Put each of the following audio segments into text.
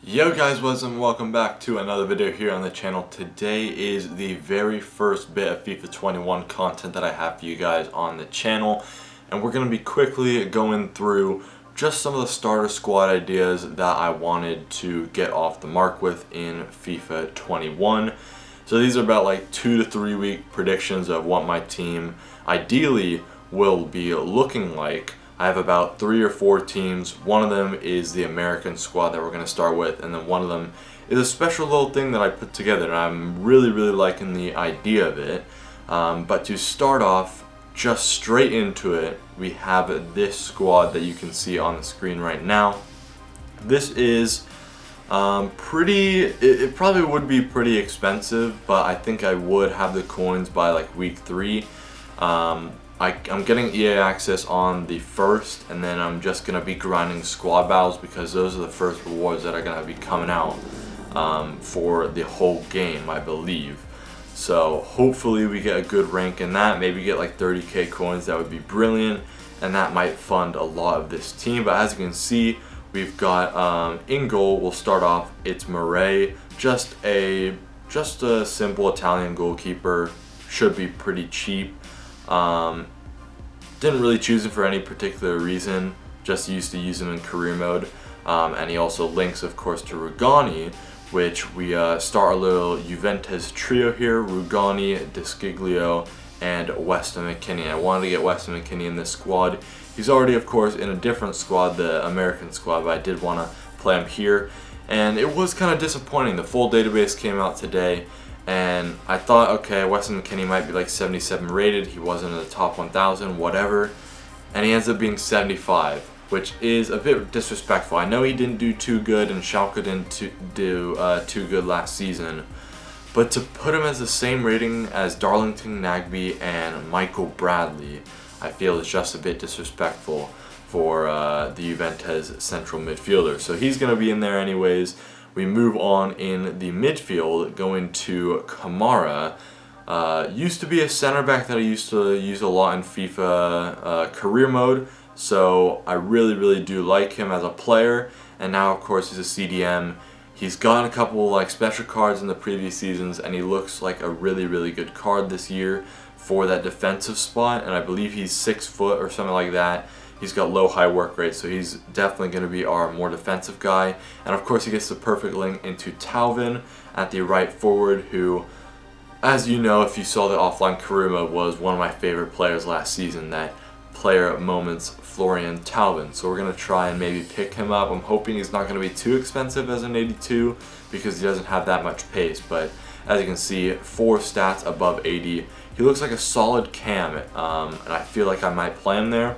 Yo guys, what's up? Welcome back to another video here on the channel. Today is the very first bit of FIFA 21 content that I have for you guys on the channel, and we're going to be quickly going through just some of the starter squad ideas that I wanted to get off the mark with in FIFA 21. So these are about like 2 to 3 week predictions of what my team ideally will be looking like. I have about 3 or 4 teams. One of them is the American squad that we're going to start with, and then one of them is a special little thing that I put together, and I'm really liking the idea of it. But to start off, just straight into it, we have this squad that you can see on the screen right now. This is it probably would be pretty expensive, but I think I would have the coins by like week 3. I'm getting EA access on the 1st, and then I'm just going to be grinding squad battles because those are the first rewards that are going to be coming out for the whole game, I believe. So hopefully we get a good rank in that, maybe get like 30k coins. That would be brilliant, and that might fund a lot of this team. But as you can see, we've got in goal, we'll start off, it's Murray, just a simple Italian goalkeeper, should be pretty cheap. Didn't really choose him for any particular reason, just used to use him in career mode. And he also links, of course, to Rugani, which we start our little Juventus trio here: Rugani, Desciglio, and Weston Mckinney. I wanted to get Weston Mckinney in this squad. He's already, of course, in a different squad, the American squad, but I did want to play him here. And it was kind of disappointing. The full database came out today, and I thought, okay, Weston McKinney might be like 77 rated. He wasn't in the top 1,000, whatever. And he ends up being 75, which is a bit disrespectful. I know he didn't do too good, and Schalke didn't do too good last season. But to put him as the same rating as Darlington Nagbe and Michael Bradley, I feel is just a bit disrespectful for the Juventus central midfielder. So he's going to be in there anyways. We move on in the midfield, going to Kamara. Used to be a center back that I used to use a lot in FIFA career mode, so I really do like him as a player. And now, of course, he's a CDM. He's gotten a couple like special cards in the previous seasons, and he looks like a really good card this year for that defensive spot. And I believe he's 6 foot or something like that. He's got low high work rate, so he's definitely going to be our more defensive guy. And of course he gets the perfect link into Talvin at the right forward, who, as you know if you saw the offline career mode, was one of my favorite players last season, that player moments Florian Talvin. So we're going to try and maybe pick him up. I'm hoping he's not going to be too expensive as an 82 because he doesn't have that much pace, but as you can see, 4 stats above 80. He looks like a solid cam, and I feel like I might play him there.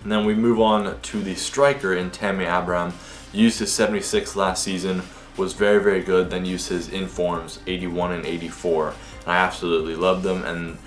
And then we move on to the striker in Tammy Abraham. Used his 76 last season, was very good, then used his informs 81 and 84. And I absolutely love them, and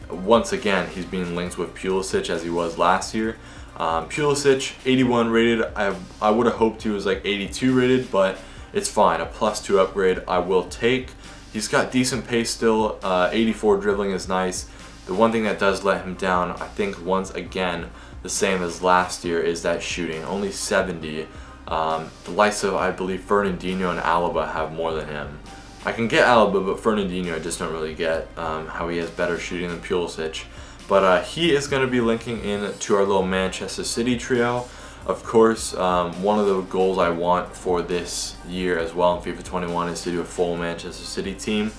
once again, he's being linked with Pulisic as he was last year. Pulisic, 81 rated. I would have hoped he was like 82 rated, but it's fine. A +2 upgrade I will take. He's got decent pace still. 84 dribbling is nice. The one thing that does let him down, I think once again, the same as last year, is that shooting. Only 70. The likes of, I believe, Fernandinho and Alaba have more than him. I can get Alaba, but Fernandinho I just don't really get how he has better shooting than Pulisic. But he is going to be linking in to our little Manchester City trio. Of course, one of the goals I want for this year as well in FIFA 21 is to do a full Manchester City team,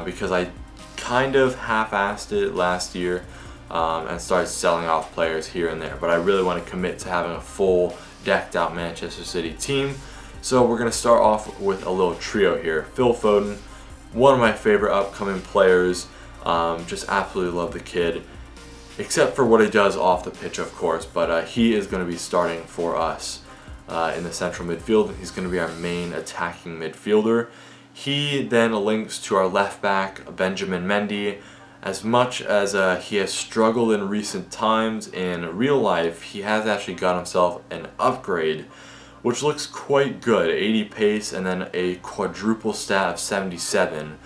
because I kind of half-assed it last year. And started selling off players here and there, but I really want to commit to having a full decked out Manchester City team. So we're going to start off with a little trio here. Phil Foden, one of my favorite upcoming players. Just absolutely love the kid, except for what he does off the pitch, of course, but he is going to be starting for us in the central midfield, and he's going to be our main attacking midfielder. He then links to our left back, Benjamin Mendy. As much as he has struggled in recent times, in real life, he has actually got himself an upgrade, which looks quite good. 80 pace and then a quadruple stat of 77.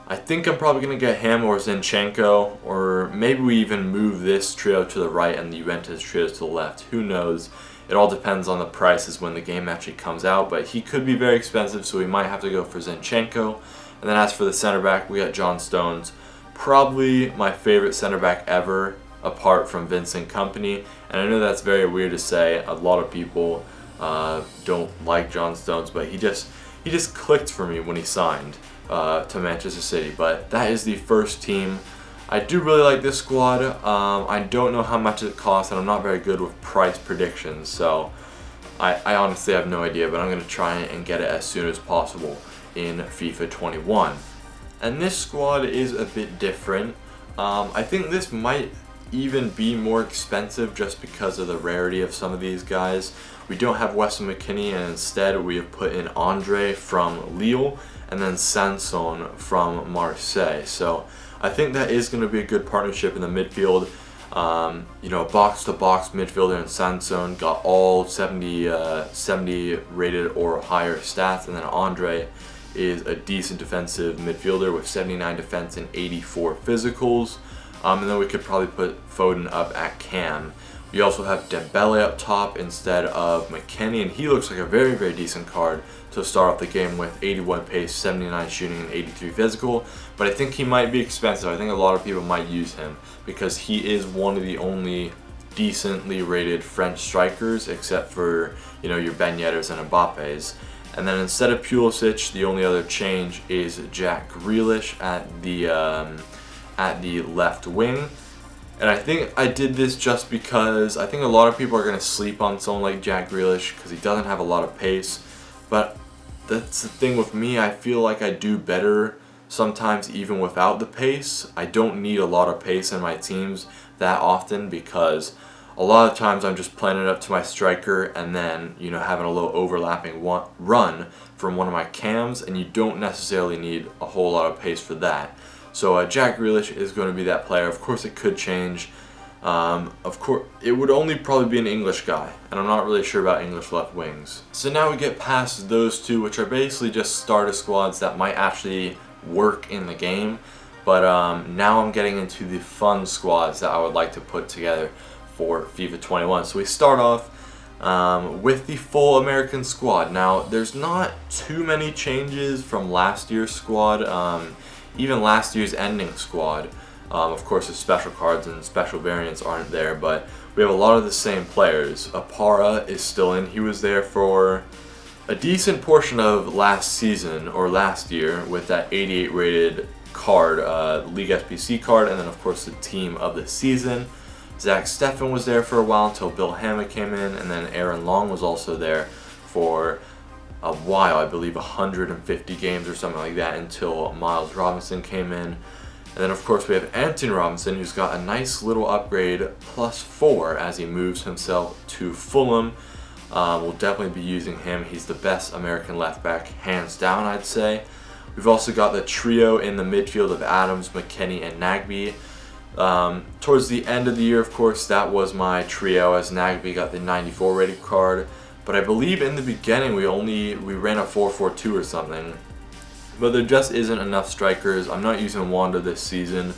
I think I'm probably going to get him or Zinchenko, or maybe we even move this trio to the right and the Juventus trio to the left. Who knows? It all depends on the prices when the game actually comes out, but he could be very expensive, so we might have to go for Zinchenko. And then as for the center back, we got John Stones, probably my favorite center back ever, apart from Vincent Kompany. And I know that's very weird to say. A lot of people don't like John Stones, but he just clicked for me when he signed to Manchester City. But that is the first team. I do really like this squad. I don't know how much it costs, and I'm not very good with price predictions, so I honestly have no idea, but I'm going to try and get it as soon as possible in FIFA 21. And this squad is a bit different. I think this might even be more expensive just because of the rarity of some of these guys. We don't have Weston Mckinney, and instead we have put in Andre from Lille and then Sanson from Marseille. So I think that is going to be a good partnership in the midfield. You know, box-to-box midfielder in Sanson got all 70 rated or higher stats, and then Andre is a decent defensive midfielder with 79 defense and 84 physicals. And then we could probably put Foden up at cam. We also have Dembele up top instead of McKennie, and he looks like a very, very decent card to start off the game with. 81 pace, 79 shooting, and 83 physical. But I think he might be expensive. I think a lot of people might use him because he is one of the only decently rated French strikers, except for, you know, your Ben Yedders and Mbappe's. And then instead of Pulisic, the only other change is Jack Grealish at the left wing. And I think I did this just because I think a lot of people are going to sleep on someone like Jack Grealish because he doesn't have a lot of pace. But that's the thing with me, I feel like I do better sometimes even without the pace. I don't need a lot of pace in my teams that often because a lot of times I'm just playing it up to my striker and then, you know, having a little overlapping run from one of my cams, and you don't necessarily need a whole lot of pace for that. So Jack Grealish is going to be that player. Of course, it could change. Of course, it would only probably be an English guy, and I'm not really sure about English left wings. So now we get past those two, which are basically just starter squads that might actually work in the game. But now I'm getting into the fun squads that I would like to put together for FIFA 21. So we start off with the full American squad. Now, there's not too many changes from last year's squad. Even last year's ending squad, of course the special cards and special variants aren't there, but we have a lot of the same players. Apara is still in. He was there for a decent portion of last season, or last year, with that 88 rated card, League SPC card, and then of course the team of the season. Zach Steffen was there for a while until Bill Hammett came in, and then Aaron Long was also there for a while, I believe 150 games or something like that, until Miles Robinson came in. And then of course we have Anton Robinson, who's got a nice little upgrade, +4 as he moves himself to Fulham. We'll definitely be using him. He's the best American left back, hands down, I'd say. We've also got the trio in the midfield of Adams, McKennie, and Nagbe. Towards the end of the year, of course, that was my trio, as Nagbe got the 94 rated card. But I believe in the beginning we ran a 4-4-2 or something. But there just isn't enough strikers. I'm not using Wanda this season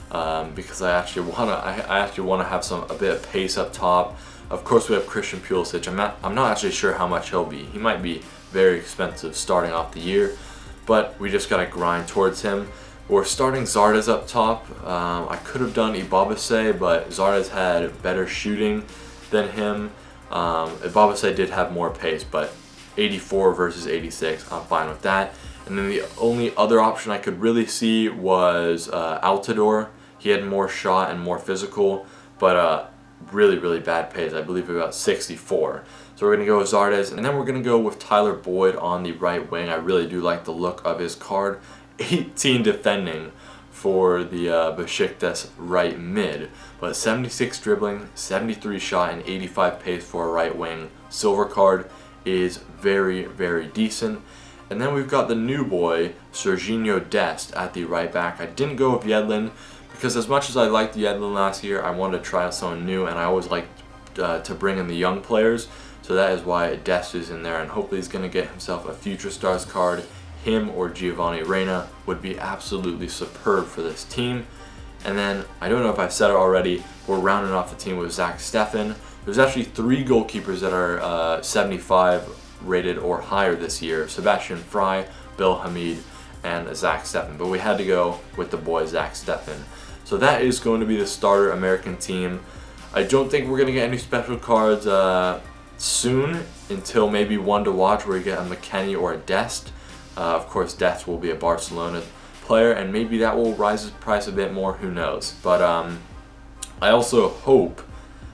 because I actually want to have a bit of pace up top. Of course, we have Christian Pulisic. I'm not actually sure how much he'll be. He might be very expensive starting off the year, but we just gotta grind towards him. We're starting Zardes up top. I could have done Ibabase, but Zardes had better shooting than him. Ibabase did have more pace, but 84 versus 86, I'm fine with that. And then the only other option I could really see was Altidore. He had more shot and more physical, but really, really bad pace. I believe about 64. So we're going to go with Zardes, and then we're going to go with Tyler Boyd on the right wing. I really do like the look of his card. 18 defending for the Besiktas right mid, but 76 dribbling, 73 shot, and 85 pace for a right wing. Silver card is very, very decent. And then we've got the new boy, Serginho Dest, at the right back. I didn't go with Yedlin because as much as I liked Yedlin last year, I wanted to try out someone new, and I always like to bring in the young players. So that is why Dest is in there, and hopefully he's going to get himself a Future Stars card. Him or Giovanni Reina would be absolutely superb for this team. And then, I don't know if I've said it already, we're rounding off the team with Zach Steffen. there's actually 3 goalkeepers that are 75 rated or higher this year: Sebastian Frey, Bill Hamid, and Zach Steffen. But we had to go with the boy Zach Steffen. So that is going to be the starter American team. I don't think we're going to get any special cards soon, until maybe one to watch where you get a McKinney or a Dest. Of course, Dest will be a Barcelona player, and maybe that will rise its price a bit more, who knows. But I also hope,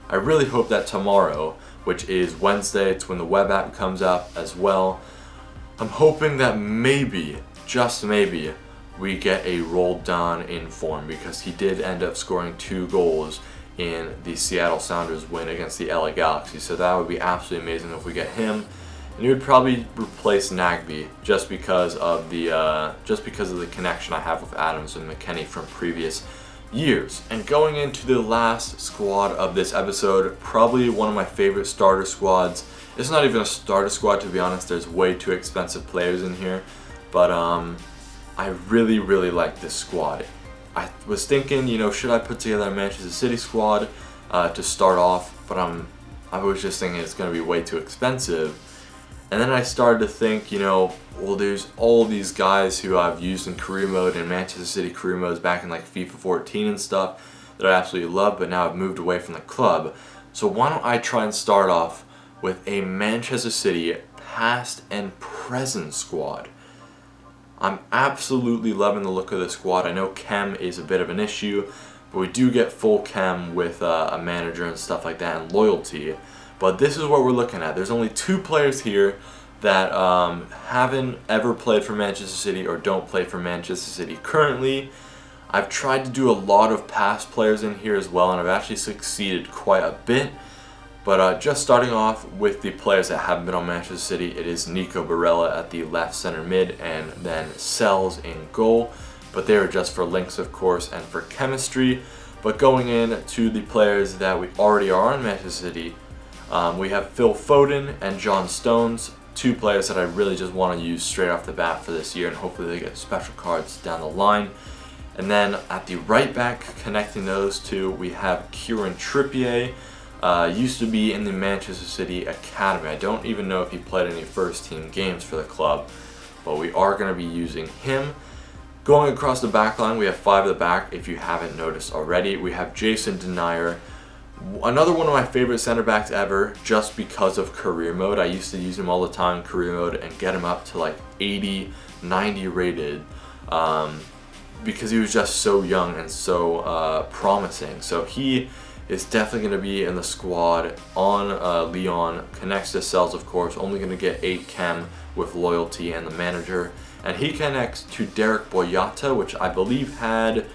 I really hope that tomorrow, which is Wednesday, it's when the web app comes up as well, I'm hoping that maybe, just maybe, we get a Roldan in form, because he did end up scoring 2 goals in the Seattle Sounders win against the LA Galaxy. So that would be absolutely amazing if we get him. And he would probably replace Nagby just because of the connection I have with Adams and McKinney from previous years. And going into the last squad of this episode, probably one of my favorite starter squads. It's not even a starter squad, to be honest. There's way too expensive players in here, but I really like this squad. I was thinking, should I put together a Manchester City squad to start off, but I was just thinking it's going to be way too expensive. And then I started to think, well, there's all these guys who I've used in career mode and Manchester City career modes back in like FIFA 14 and stuff that I absolutely love, but now I've moved away from the club. So why don't I try and start off with a Manchester City past and present squad. I'm absolutely loving the look of the squad. I know chem is a bit of an issue, but we do get full chem with a manager and stuff like that and loyalty. But this is what we're looking at. There's only 2 players here that haven't ever played for Manchester City or don't play for Manchester City currently. I've tried to do a lot of past players in here as well, and I've actually succeeded quite a bit. But just starting off with the players that haven't been on Manchester City, it is Nico Barella at the left center mid, and then Sells in goal. But they are just for links, of course, and for chemistry. But going in to the players that we already are on Manchester City, we have Phil Foden and John Stones, 2 players that I really just want to use straight off the bat for this year, and hopefully they get special cards down the line. And then at the right back, connecting those 2, we have Kieran Trippier. Used to be in the Manchester City Academy. I don't even know if he played any first team games for the club, but we are going to be using him. Going across the back line, we have 5 at the back, if you haven't noticed already. We have Jason Denayer, another one of my favorite center backs ever, just because of career mode. I used to use him all the time in career mode and get him up to like 80, 90 rated, because he was just so young and so promising. So he is definitely going to be in the squad on Lyon. Connects to Sells, of course, only going to get 8 chem with loyalty and the manager. And he connects to Derek Boyata, which I believe had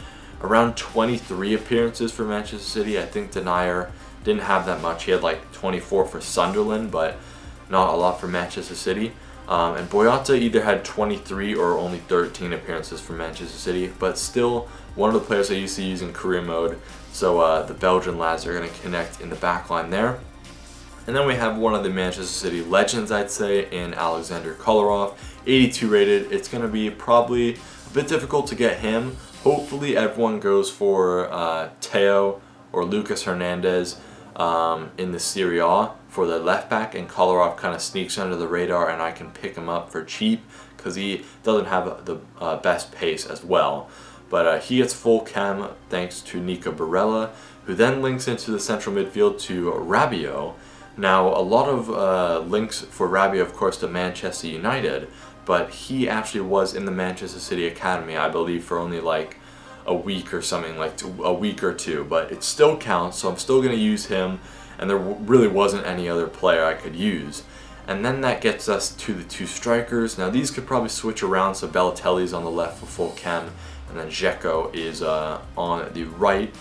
around 23 appearances for Manchester City. I think Denayer didn't have that much. He had like 24 for Sunderland, but not a lot for Manchester City. And Boyata either had 23 or only 13 appearances for Manchester City, but still one of the players I used to use in career mode. So the Belgian lads are going to connect in the back line there. And then we have one of the Manchester City legends, I'd say, in Alexander Kolarov, 82 rated. It's going to be probably a bit difficult to get him. Hopefully everyone goes for Teo or Lucas Hernandez in the Serie A for the left back, and Kolarov kind of sneaks under the radar and I can pick him up for cheap because he doesn't have the best pace as well. But he gets full chem thanks to Nico Barella, who then links into the central midfield to Rabiot. Now, a lot of links for Rabiot, of course, to Manchester United, but he actually was in the Manchester City Academy, I believe, for only like a week or something, like a week or 2, but it still counts, so I'm still going to use him, and there really wasn't any other player I could use. And then that gets us to the 2 strikers. Now, these could probably switch around, so Balotelli's on the left for full chem, and then Dzeko is on the right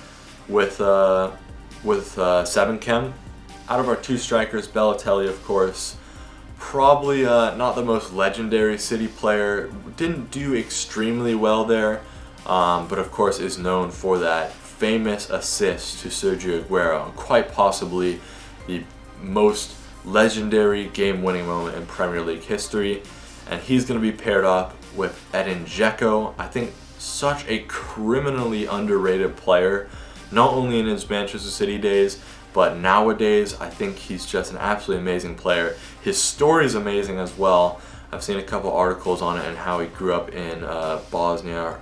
with 7 chem. Out of our 2 strikers, Balotelli, of course, probably not the most legendary City player. Didn't do extremely well there, but of course is known for that famous assist to Sergio Aguero, and quite possibly the most legendary game-winning moment in Premier League history. And he's going to be paired up with Edin Dzeko. I think such a criminally underrated player, not only in his Manchester City days, but nowadays I think he's just an absolutely amazing player. His story is amazing as well. I've seen a couple articles on it and how he grew up in Bosnia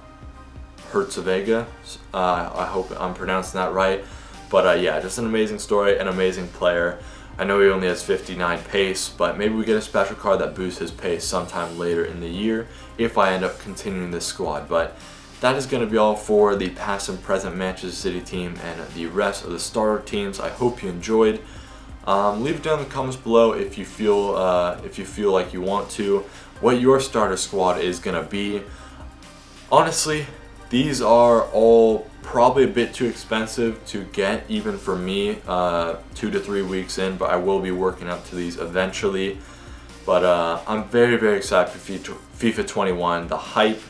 Herzegovina. I hope I'm pronouncing that right. But yeah, just an amazing story, an amazing player. I know he only has 59 pace, but maybe we get a special card that boosts his pace sometime later in the year if I end up continuing this squad. But that is going to be all for the past and present Manchester City team and the rest of the starter teams. I hope you enjoyed. Leave it down in the comments below if you feel like you want to, what your starter squad is going to be. Honestly, these are all probably a bit too expensive to get even for me 2 to 3 weeks in, but I will be working up to these eventually. But I'm very, very excited for FIFA 21. The hype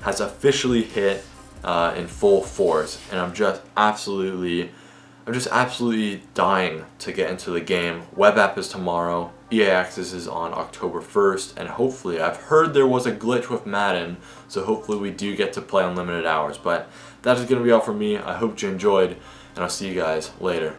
has officially hit in full force, and I'm just absolutely dying to get into the game. Web app is tomorrow, EA Access is on October 1st, and hopefully, I've heard there was a glitch with Madden, so hopefully we do get to play unlimited hours. But that is going to be all for me. I hope you enjoyed, and I'll see you guys later.